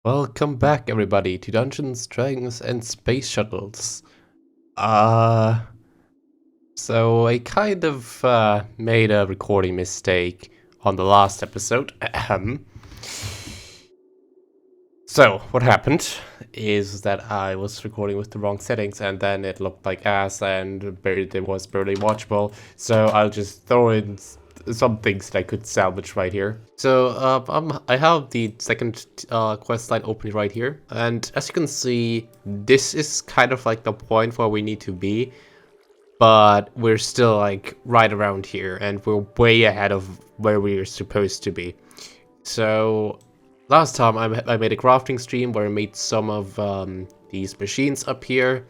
Welcome back, everybody, to Dungeons, Dragons, and Space Shuttles. So I kind of made a recording mistake on the last episode. So what happened is that I was recording with the wrong settings, and then it looked like ass, and it was barely watchable. So I'll just throw in some things that I could salvage right here. So I have the second quest line open right here, and as you can see, this is kind of like the point where we need to be, but we're still like right around here, and we're way ahead of where we are supposed to be. So last time I made a crafting stream where I made some of these machines up here,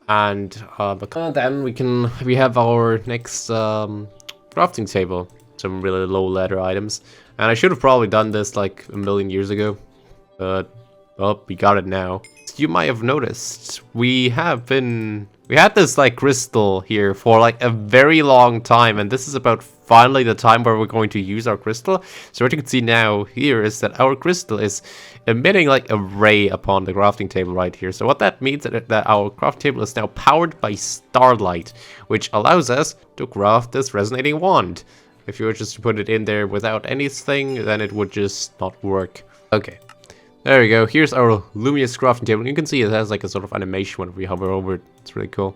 and then we have our next crafting table. Some really low ladder items, and I should have probably done this like a million years ago, but well, we got it now. You might have noticed we had this like crystal here for like a very long time, and this is about finally the time where we're going to use our crystal. So what you can see now here is that our crystal is emitting like a ray upon the crafting table right here. So what that means is that our craft table is now powered by starlight, which allows us to craft this resonating wand. If you were just to put it in there without anything, then it would just not work. Okay. There we go. Here's our luminous crafting table. You can see it has like a sort of animation when we hover over it. It's really cool.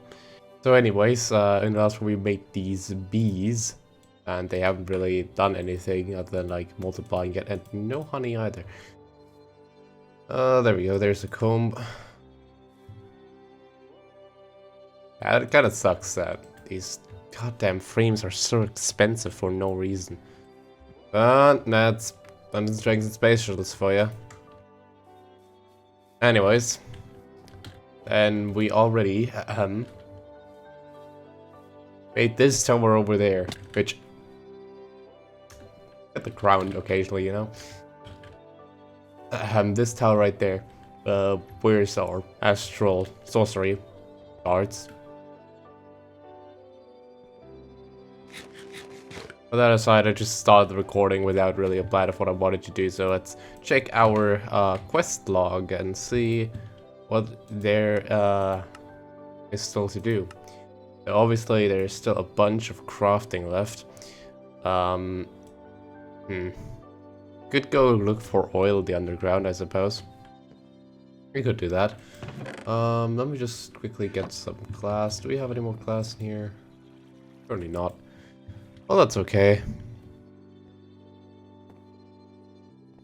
So anyways, in the last one we made these bees, and they haven't really done anything other than like multiplying it, and no honey either. There we go. There's a comb. It kind of sucks that these goddamn frames are so expensive for no reason. But that's Dungeons, Dragons, and Space Shuttles for you. Anyways, and we already made this tower over there, which at the ground occasionally, you know. This tower right there, where's our Astral sorcery cards? With that aside, I just started the recording without really a plan of what I wanted to do, so let's check our quest log and see what there is still to do. So obviously, there's still a bunch of crafting left. Could go look for oil in the underground, I suppose. We could do that. Let me just quickly get some glass. Do we have any more glass in here? Surely not. Well, that's okay.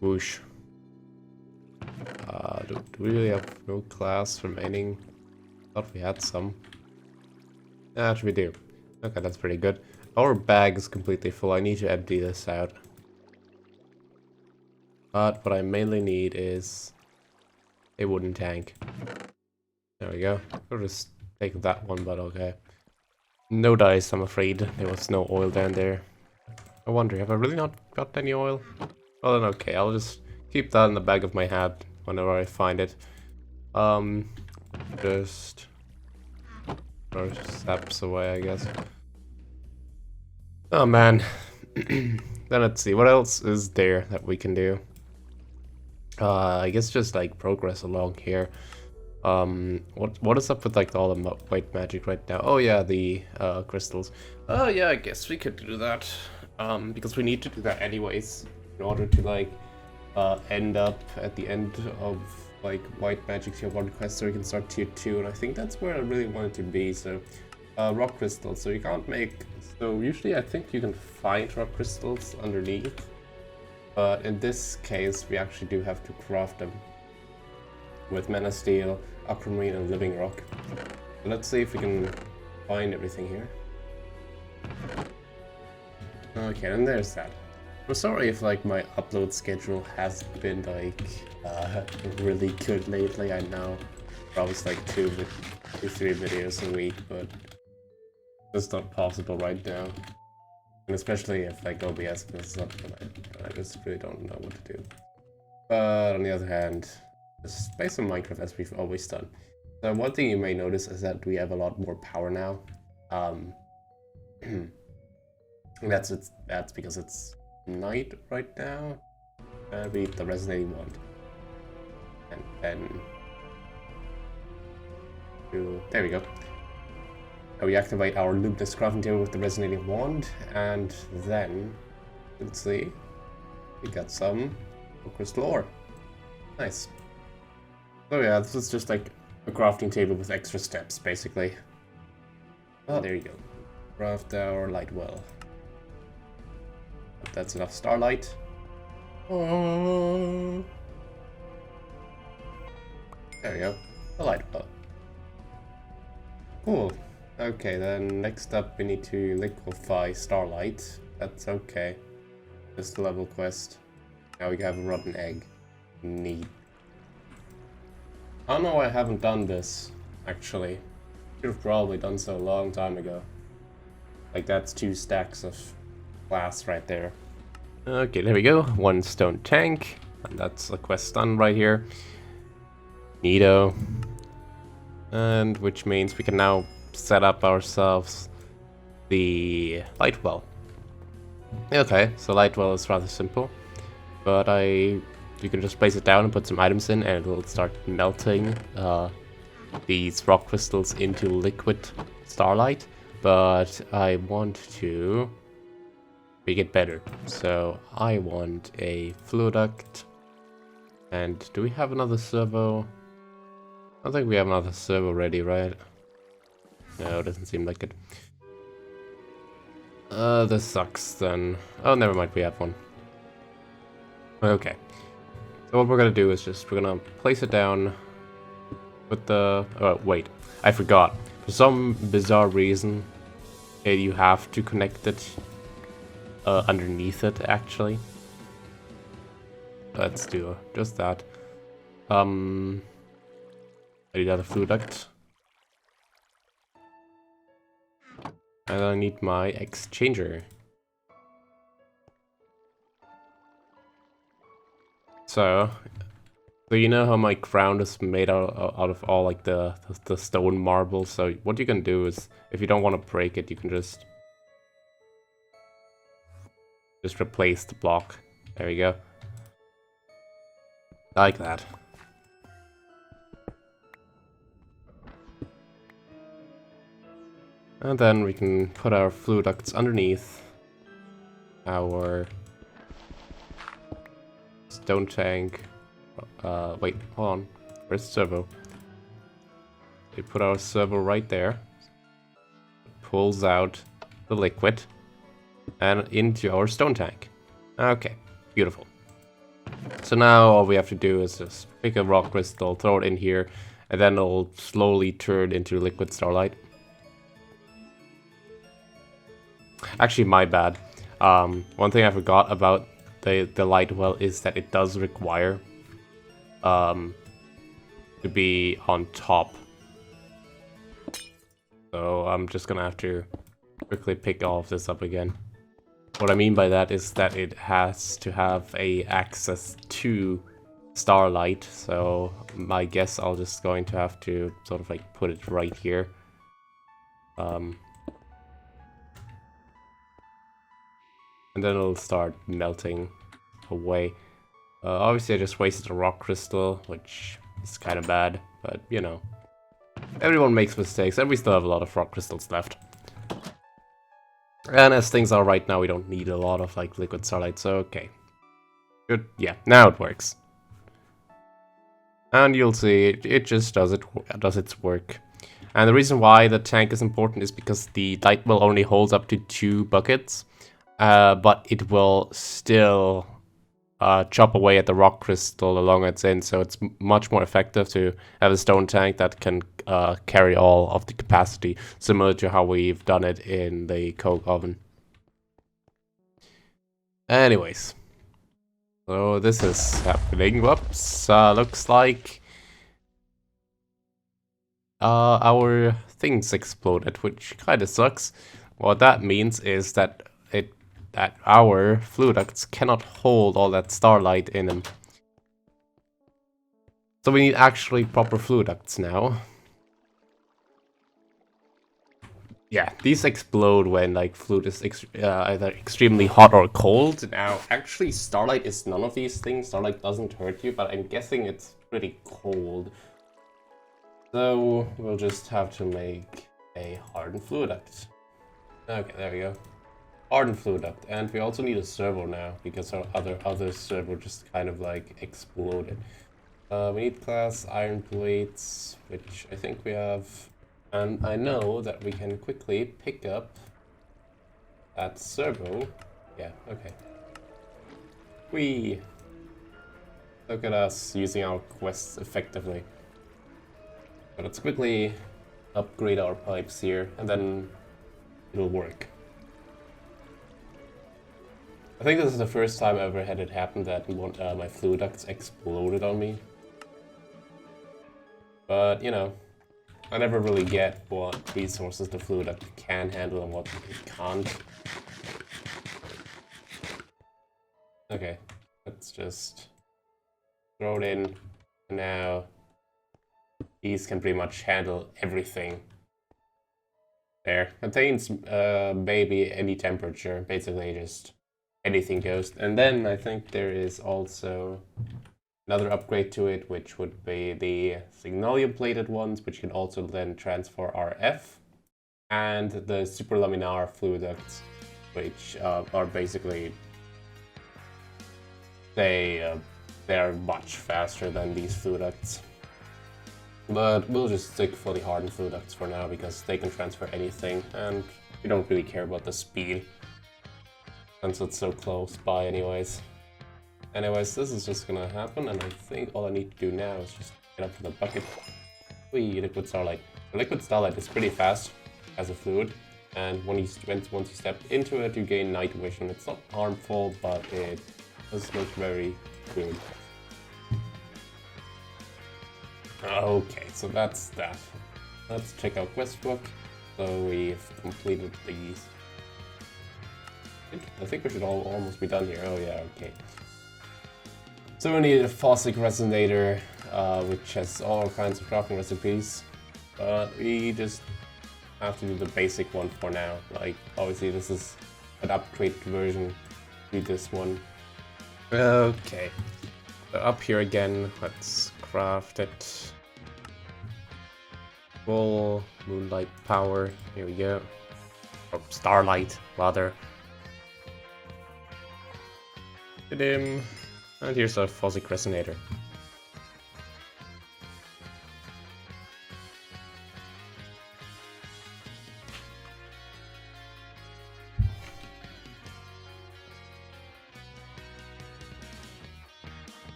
Whoosh. Do we really have no glass remaining? Thought we had some. Actually, we do. Okay, that's pretty good. Our bag is completely full. I need to empty this out. But what I mainly need is a wooden tank. There we go. I'll just take that one, but okay. No dice, I'm afraid. There was no oil down there. I wonder, have I really not got any oil? Well then, okay, I'll just keep that in the back of my hat whenever I find it. Just throw steps away, I guess. Oh man. Then let's see, what else is there that we can do? I guess just like progress along here. What is up with like all the white magic right now? Oh yeah, the crystals. Oh yeah, I guess we could do that. Because we need to do that anyways in order to like end up at the end of like white magic tier 1 quest, so we can start tier 2, and I think that's where I really wanted to be. So rock crystals. So you can't make. So usually I think you can find rock crystals underneath, but in this case we actually do have to craft them with mana steel, aquamarine, and living rock. So let's see if we can find everything here. Okay, and there's that. I'm sorry if like my upload schedule has been like really good lately. I know I was like 2 to 3 videos a week, but it's not possible right now. And especially if like OBS messes up, I just really don't know what to do. But on the other hand, just play some Minecraft as we've always done. So one thing you may notice is that we have a lot more power now. That's because it's night right now. We need the resonating wand. And there we go. And we activate our Luminous crafting table with the resonating wand, and then let's see, we got some crystal ore. Nice. So yeah, this is just like a crafting table with extra steps, basically. Oh, there you go. Craft our light well. That's enough starlight. Oh. There we go. The light well. Cool. Okay, then next up we need to liquefy starlight. That's okay. Just a level quest. Now we have a rotten egg. Neat. I don't know why I haven't done this, actually. Should have probably done so a long time ago. Like, that's 2 stacks of glass right there. Okay, there we go. 1 stone tank. And that's a quest done right here. Neato. And which means we can now set up ourselves the light well. Okay, so light well is rather simple. But you can just place it down and put some items in and it will start melting these rock crystals into liquid starlight. But I want to make it better. So I want a fluid duct. And do we have another servo? I don't think we have another servo ready, right? No, it doesn't seem like it. This sucks then. Oh, never mind, we have one. Okay. So what we're gonna do is we're gonna place it down with the... Oh, wait. I forgot. For some bizarre reason, you have to connect it underneath it, actually. Let's do just that. I need another fluid duct. And I need my exchanger. So you know how my ground is made out of all like the stone marble. So what you can do is, if you don't want to break it, you can just replace the block. There we go. Like that. And then we can put our fluid ducts underneath our stone tank. Wait, hold on. Where's the servo? We put our servo right there. It pulls out the liquid and into our stone tank. Okay, beautiful. So now all we have to do is just pick a rock crystal, throw it in here, and then it'll slowly turn into liquid starlight. Actually, my bad. One thing I forgot about the light well is that it does require to be on top. So I'm just gonna have to quickly pick all of this up again. What I mean by that is that it has to have a access to starlight. So my guess, I'll just going to have to sort of like put it right here. And then it'll start melting away. Obviously I just wasted a rock crystal, which is kind of bad, but you know. Everyone makes mistakes, and we still have a lot of rock crystals left. And as things are right now, we don't need a lot of like liquid starlight, so okay. Good, yeah, now it works. And you'll see, it just does its work. And the reason why the tank is important is because the light well only holds up to 2 buckets. But it will still chop away at the rock crystal along its end, so it's much more effective to have a stone tank that can carry all of the capacity, similar to how we've done it in the coke oven. Anyways, so this is happening. Whoops, looks like our things exploded, which kind of sucks. What that means is that our fluid ducts cannot hold all that starlight in them. So we need actually proper fluid ducts now. Yeah, these explode when like fluid is either extremely hot or cold. Now, actually, starlight is none of these things. Starlight doesn't hurt you, but I'm guessing it's pretty cold. So we'll just have to make a Harden Fluid Up. Okay, there we go. Harden Fluid Up. And we also need a servo now, because our other servo just kind of like exploded. We need glass iron plates, which I think we have. And I know that we can quickly pick up that servo. Yeah, okay. Whee! Look at us using our quests effectively. But let's quickly upgrade our pipes here, and then it'll work. I think this is the first time I ever had it happen that my fluid ducts exploded on me. But, you know, I never really get what resources the fluid duct can handle and what it can't. Okay, let's just throw it in. Now, these can pretty much handle everything. There. Contains maybe any temperature, basically just anything goes. And then I think there is also another upgrade to it, which would be the signalium plated ones, which can also then transfer RF, and the super laminar fluid ducts, which are basically they are much faster than these fluid ducts. But we'll just stick fully hardened fluid ducts for now because they can transfer anything, and we don't really care about the speed since it's so close by anyways. Anyways, this is just gonna happen, and I think all I need to do now is just get up to the bucket. Whee, liquid starlight. The liquid starlight is pretty fast as a fluid, and once you step into it, you gain night vision. It's not harmful, but it does look very good. Okay, so that's that. Let's check out quest book. So we've completed these. I think we should almost be done here. Oh yeah, okay. So we need a Fasiq Resonator, which has all kinds of crafting recipes, but we just have to do the basic one for now. Like, obviously this is an upgrade version to this one. Okay, so up here again, let's craft it. Full moonlight power, here we go. Or starlight, rather. And here's our Fasiq Resonator.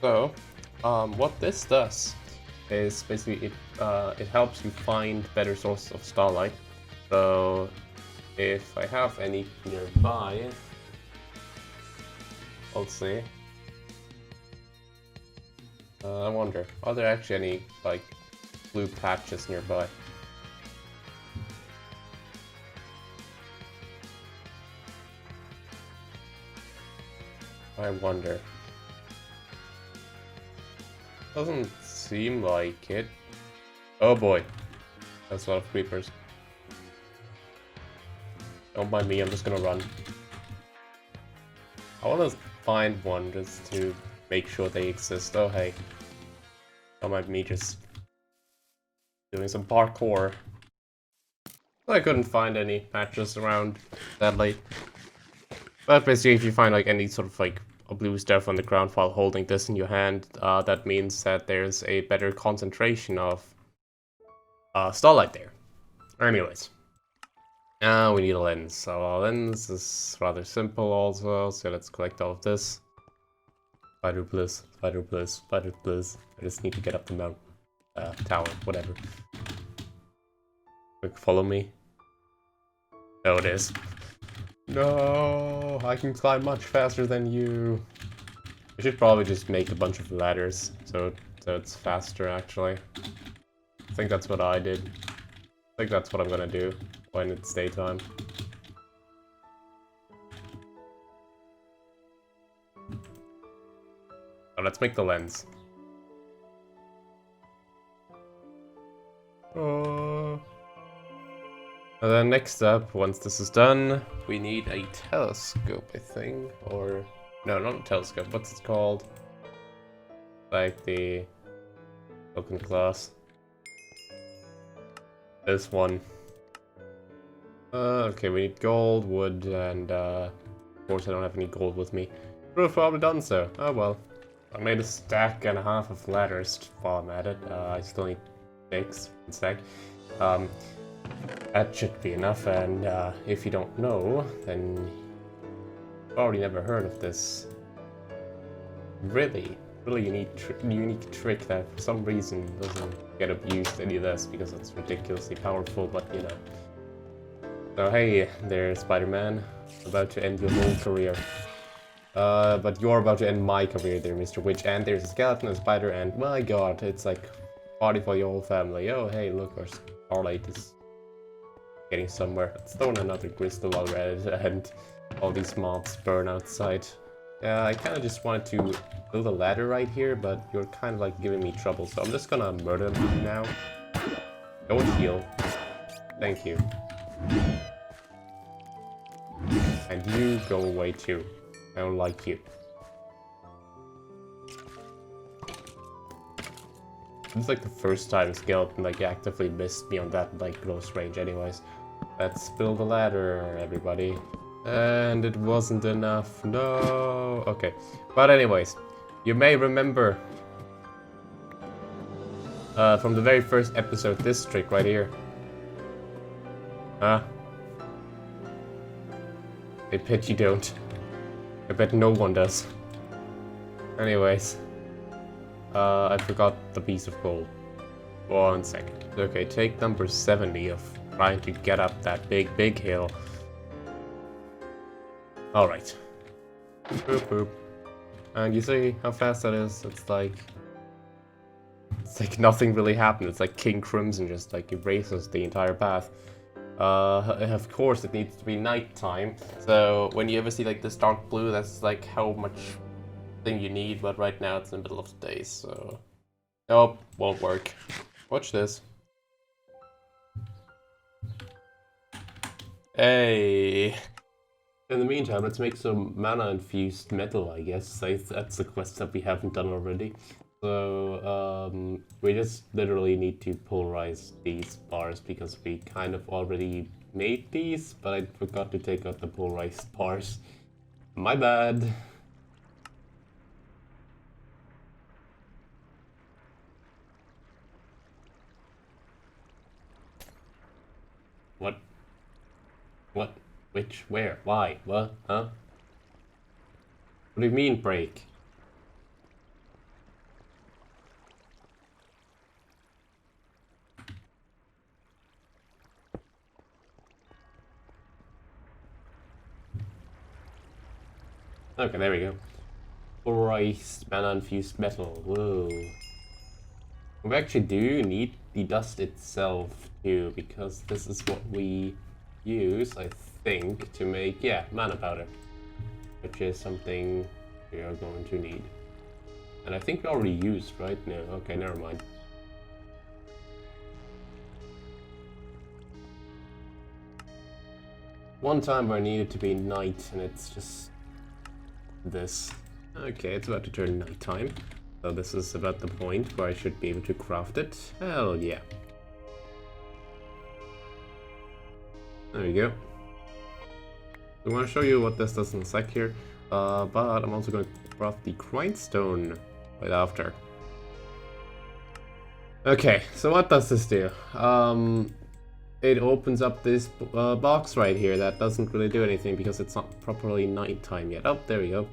So, what this does is basically it helps you find better sources of starlight. So, if I have any nearby, let's see. I wonder, are there actually any like blue patches nearby? I wonder. Doesn't seem like it. Oh boy, that's a lot of creepers. Don't mind me, I'm just gonna run. I wanna find one just to make sure they exist. Oh hey. Don't mind me just doing some parkour. I couldn't find any patches around, sadly. But basically if you find like any sort of like a blue stuff on the ground while holding this in your hand, that means that there's a better concentration of starlight there. Anyways. Now we need a lens. So our lens is rather simple also, so let's collect all of this. Spider bliss, spider bliss, spider bliss. I just need to get up the mountain. Tower, whatever. Quick, follow me. Oh, it is. No, I can climb much faster than you. I should probably just make a bunch of ladders, so it's faster actually. I think that's what I did. I think that's what I'm gonna do when it's daytime. Oh, let's make the lens. And then next up, once this is done, we need a telescope, I think. Or, no, not a telescope. What's it called? Like the looking glass. This one. Okay, we need gold, wood, and of course I don't have any gold with me. Would have probably done so. Oh well. I made a stack and a half of ladders while I'm at it. I still need 6 in stack. That should be enough, and if you don't know, then you've probably never heard of this really unique trick that for some reason doesn't get abused any less because it's ridiculously powerful, but you know. So hey there, Spider-Man, about to end your whole career. But you're about to end my career there, Mr. Witch, and there's a skeleton, a spider, and my god, it's like party for your whole family. Oh hey, look, our Starlight is getting somewhere. Let's throw in another crystal already, and all these mobs burn outside. Yeah, I kind of just wanted to build a ladder right here, but you're kind of like giving me trouble, so I'm just gonna murder you now. Don't heal. Thank you. And you go away too. I don't like you. It's like the first time Skeleton like actively missed me on that like close range anyways. Let's build a ladder, everybody. And it wasn't enough. No. Okay. But anyways, you may remember from the very first episode this trick right here. Huh? I bet you don't. I bet no one does. Anyways. I forgot the piece of gold. 1 second. Okay, take number 70 of trying to get up that big hill. Alright. Boop boop. And you see how fast that is? It's like nothing really happened. It's like King Crimson just like erases the entire path. Of course it needs to be nighttime. So when you ever see like this dark blue, that's like how much thing you need, but right now it's in the middle of the day, so nope, won't work. Watch this. Hey. In the meantime, let's make some mana infused metal, I guess. That's the quest that we haven't done already. So we just literally need to polarize these bars because we kind of already made these, but I forgot to take out the polarized bars. My bad. What? What? Which? Where? Why? What? Huh? What do you mean break? Okay, there we go. Polarized mana infused metal. Whoa. We actually do need the dust itself too, because this is what we use, I think, to make, yeah, mana powder. Which is something we are going to need. And I think we already used, right? No, okay, never mind. One time where I needed to be night, and it's just this. Okay, it's about to turn nighttime. So this is about the point where I should be able to craft it. Hell yeah. There we go. I want to show you what this does in a sec here, but I'm also going to craft the grindstone right after. Okay, so what does this do? It opens up this box right here that doesn't really do anything because it's not properly nighttime yet. Oh, there we go.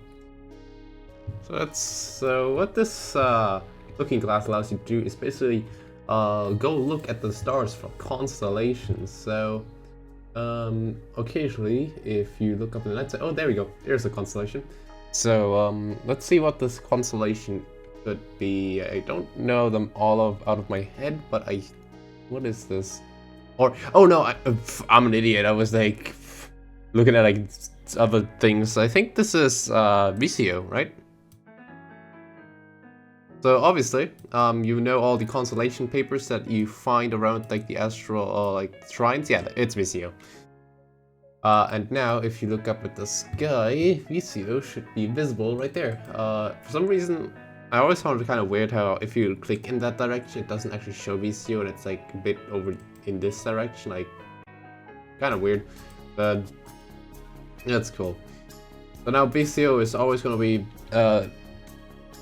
So what this looking glass allows you to do is basically go look at the stars for constellations. So occasionally, if you look up in the night, oh, there we go. There's a constellation. So let's see what this constellation could be. I don't know them all out of my head, but what is this? Or oh no, I'm an idiot. I was like looking at like other things. I think this is Visio, right? So obviously, you know all the constellation papers that you find around like the astral or like shrines. Yeah, it's Visio. And now, if you look up at the sky, Visio should be visible right there. For some reason, I always found it kind of weird how if you click in that direction, it doesn't actually show Visio, and it's like a bit over in this direction, like kind of weird, but that's cool. So now Visio is always going to be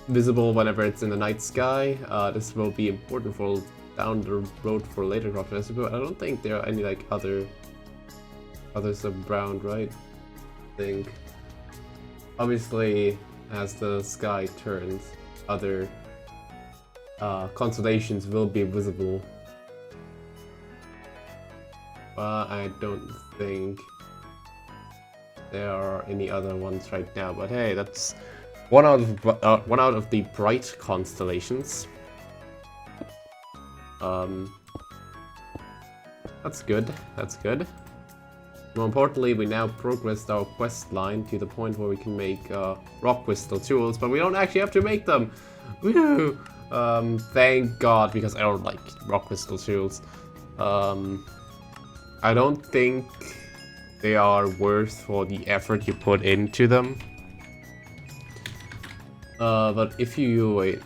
visible whenever it's in the night sky. This will be important for down the road for later crops. I don't think there are any like others around, right? I think obviously as the sky turns, other constellations will be visible, but I don't think there are any other ones right now. But hey, that's one out of the bright constellations. That's good. That's good. More importantly, we now progressed our quest line to the point where we can make rock crystal tools, but we don't actually have to make them. Woo! Thank God, because I don't like rock crystal tools. I don't think they are worth for the effort you put into them. But if you wait,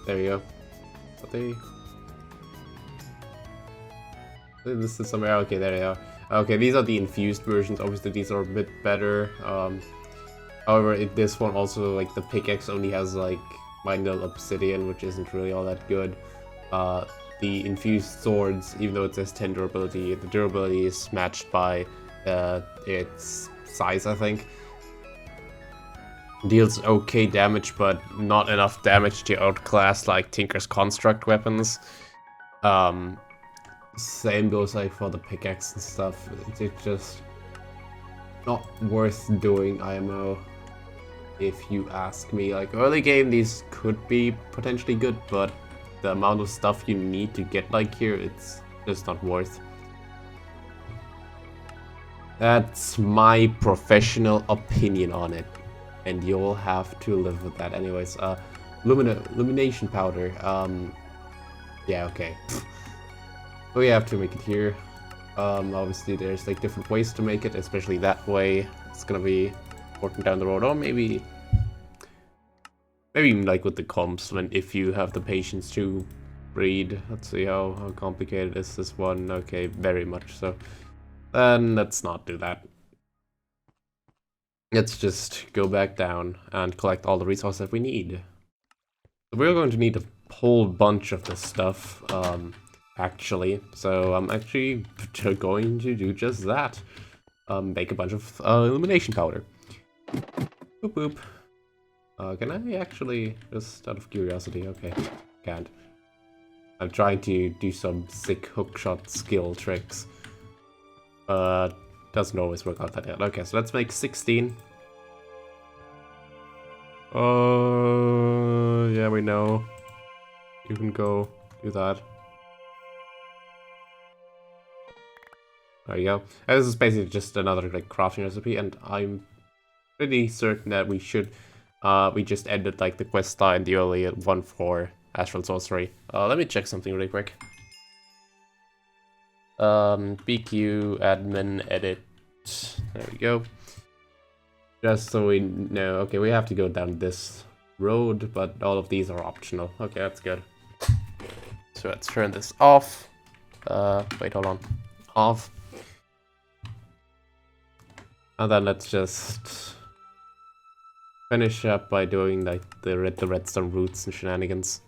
there you go. Are they? This is somewhere. Okay, there they are. Okay, these are the infused versions. Obviously, these are a bit better. However, this one also, like, the pickaxe only has, like, minor obsidian, which isn't really all that good. The infused swords, even though it says 10 durability, the durability is matched by its size, I think. Deals okay damage, but not enough damage to outclass, like, Tinker's Construct weapons. Same goes like for the pickaxe and stuff. It's just not worth doing IMO, if you ask me. Like, early game, these could be potentially good, but the amount of stuff you need to get like here, it's just not worth. That's my professional opinion on it, and you'll have to live with that. Anyways, Illumination powder. Yeah, okay. We have to make it here. Obviously there's like different ways to make it, especially that way. It's gonna be important down the road, or maybe like with the comps, when if you have the patience to read. Let's see how complicated is this one. Okay, very much so. Then let's not do that. Let's just go back down and collect all the resources that we need. So we're going to need a whole bunch of this stuff. Actually, so I'm actually going to do just that. Make a bunch of illumination powder. Boop boop. Can I actually, just out of curiosity? Okay, can't. I'm trying to do some sick hookshot skill tricks. Doesn't always work out that good. Okay, so let's make 16. Yeah, we know. You can go do that. There you go. And this is basically just another like crafting recipe, and I'm pretty certain that we should we just ended like the quest line, the early one for Astral Sorcery. Let me check something really quick. BQ admin edit. There we go. Just so we know. Okay, we have to go down this road, but all of these are optional. Okay, that's good. So let's turn this off. Wait, hold on. Off. And then let's just finish up by doing like the Redstone Roots and shenanigans.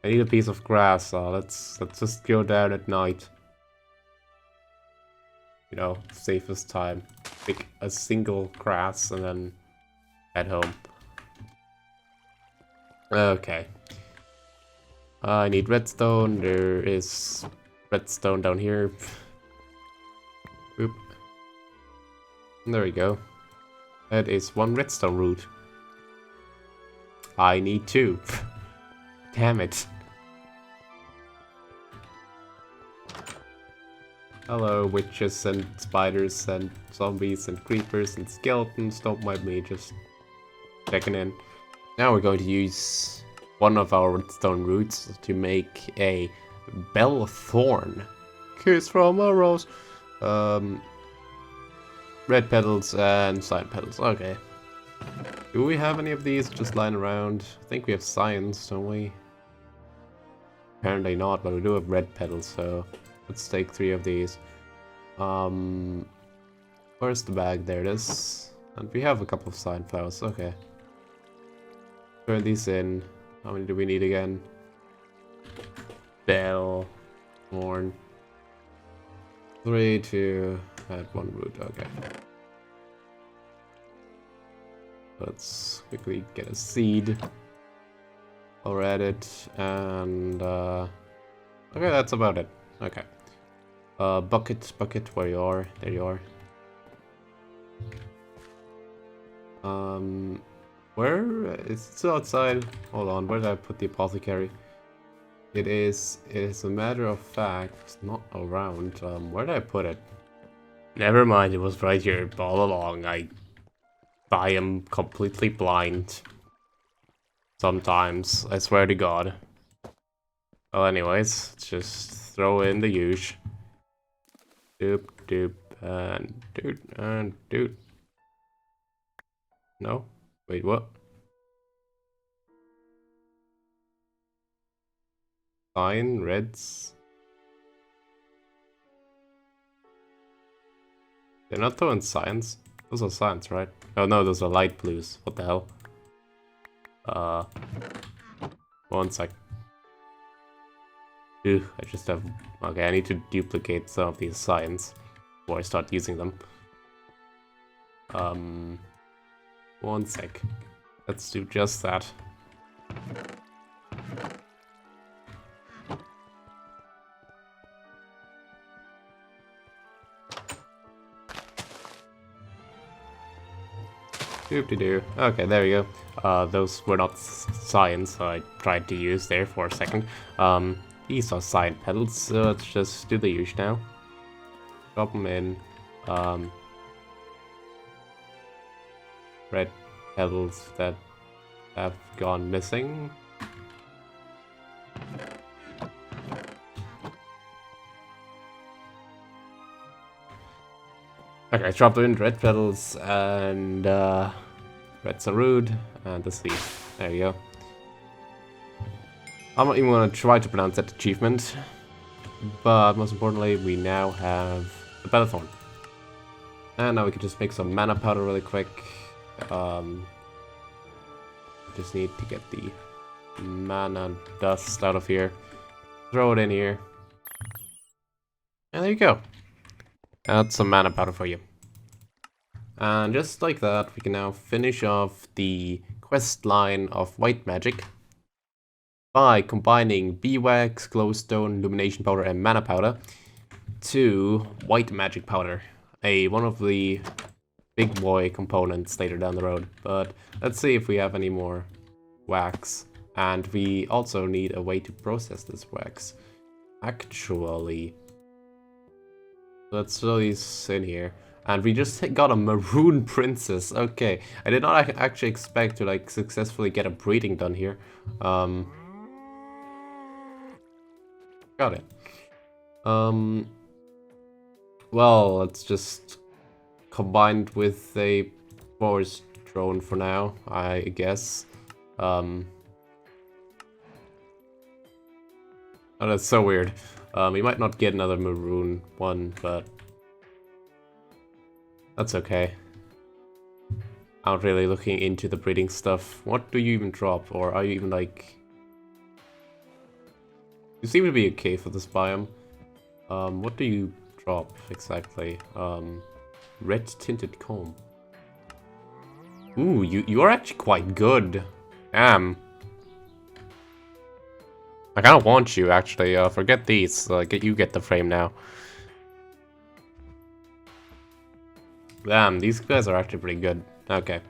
I need a piece of grass. Let's just go down at night. You know, safest time. Pick a single grass and then head home. Okay. I need redstone. There is redstone down here. Boop. There we go. That is one redstone root. I need 2. Damn it. Hello, witches and spiders and zombies and creepers and skeletons. Don't mind me, just checking in. Now we're going to use one of our Redstone Roots to make a Bell Thorn. Kiss from a rose. Red petals and cyan petals. Okay. Do we have any of these just lying around? I think we have cyans, don't we? Apparently not, but we do have red petals, so let's take 3 of these. Where's the bag? There it is. And we have a couple of cyan flowers. Okay. Turn these in. How many do we need again? Bell. Thorn. 3 to add 1 root. Okay. Let's quickly get a seed. Or add it. And okay, that's about it. Okay. Bucket, where you are. There you are. Where is it still outside? Hold on, where did I put the apothecary? It is a matter of fact not around. Where did I put it? Never mind, it was right here all along. I am completely blind. Sometimes, I swear to God. Well, anyways, let's just throw in the huge. Doop, doop, and doot, and doot. No? Wait, what? Cyan, reds. They're not throwing cyans. Those are cyans, right? Oh no, those are light blues. What the hell? 1 sec. Ew, I just have... Okay, I need to duplicate some of these cyans before I start using them. 1 sec. Let's do just that. Doop-de-doo. Okay, there we go. Those were not cyans I tried to use there for a second. These are cyan petals, so let's just do the use now. Drop them in. Red petals that have gone missing. Okay, drop in red petals and Redstone Root and the seed. There you go. I'm not even gonna try to pronounce that achievement, but most importantly, we now have the Bell Thorn. And now we can just make some mana powder really quick. Just need to get the mana dust out of here. Throw it in here. And there you go. That's some mana powder for you. And just like that, we can now finish off the quest line of white magic by combining beeswax, glowstone, illumination powder, and mana powder to white magic powder, one of the big boy components later down the road. But let's see if we have any more wax. And we also need a way to process this wax. Actually, let's throw these in here. And we just got a maroon princess. Okay, I did not actually expect to like successfully get a breeding done here. Got it. Well, let's just combine it with a forest drone for now, I guess. Oh, that's so weird. We might not get another maroon one, but that's okay. I'm not really looking into the breeding stuff. What do you even drop? Or are you even like... You seem to be okay for this biome. What do you drop exactly? Red tinted comb. Ooh, you are actually quite good. Damn. I kind of want you, actually. Forget these. You get the frame now. Damn, these guys are actually pretty good. Okay.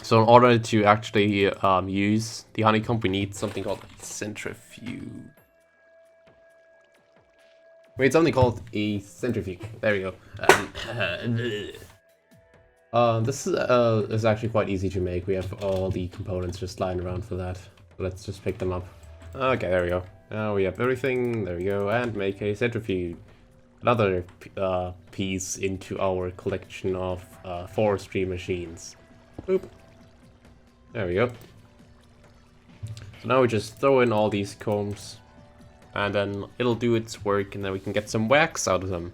So in order to actually use the honeycomb, we need something called a centrifuge. Wait, something called a centrifuge. There we go. This is actually quite easy to make. We have all the components just lying around for that. Let's just pick them up. Okay, there we go. Now we have everything. There we go. And make a centrifuge. Another piece into our collection of forestry machines. Boop. There we go. So now we just throw in all these combs. And then it'll do its work, and then we can get some wax out of them.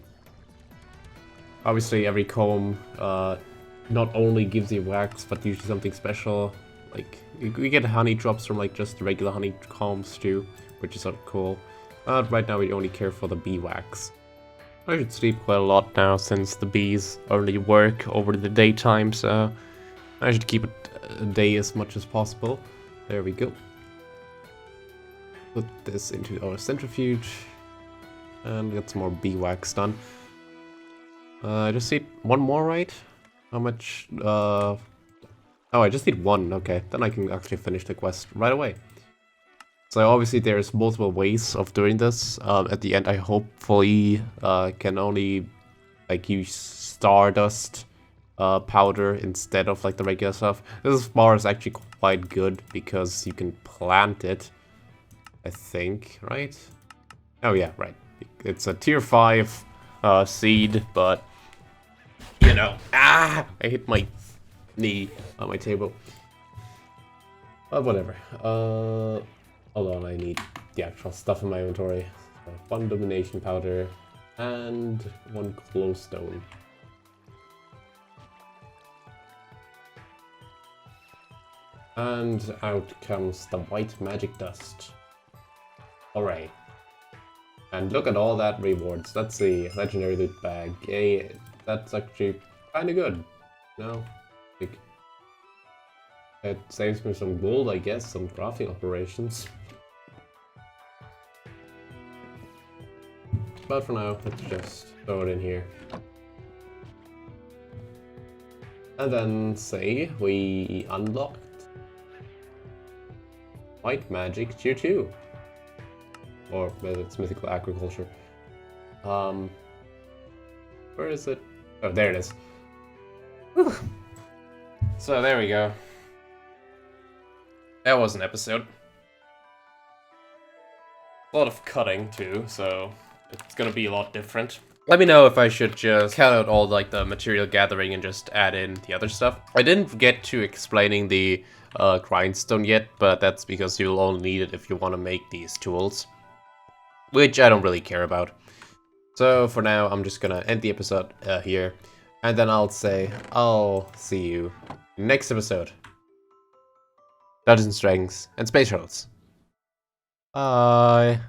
Obviously, every comb not only gives you wax, but usually something special. Like, we get honey drops from like just regular honeycombs too, which is sort of cool. But right now we only care for the bee wax. I should sleep quite a lot now, since the bees only work over the daytime, so I should keep it a day as much as possible. There we go. Put this into our centrifuge and get some more bee wax done. I just need one more, right? How much? Oh, I just need one. Okay, then I can actually finish the quest right away. So obviously there's multiple ways of doing this. At the end, I hopefully can only like use stardust powder instead of like the regular stuff. This bar is actually quite good because you can plant it. I think, right? Oh yeah, right. It's a tier 5 seed, but you know, I hit my knee on my table. But whatever. Hold on, I need the actual stuff in my inventory. So 1 Illumination powder and 1 glowstone. And out comes the white magic dust. Alright. And look at all that rewards. That's the legendary loot bag. Hey, that's actually kinda good. No? Like, it saves me some gold, I guess, some crafting operations. But for now, let's just throw it in here. And then say we unlocked white magic tier 2. Or whether it's mythical agriculture. Where is it? Oh, there it is. Whew. So there we go. That was an episode. A lot of cutting too, so it's gonna be a lot different. Let me know if I should just cut out all like the material gathering and just add in the other stuff. I didn't get to explaining the grindstone yet, but that's because you'll only need it if you want to make these tools. Which I don't really care about. So for now, I'm just gonna end the episode here. And then I'll see you next episode. Dungeons and Dragons and Space Shuttles. Bye.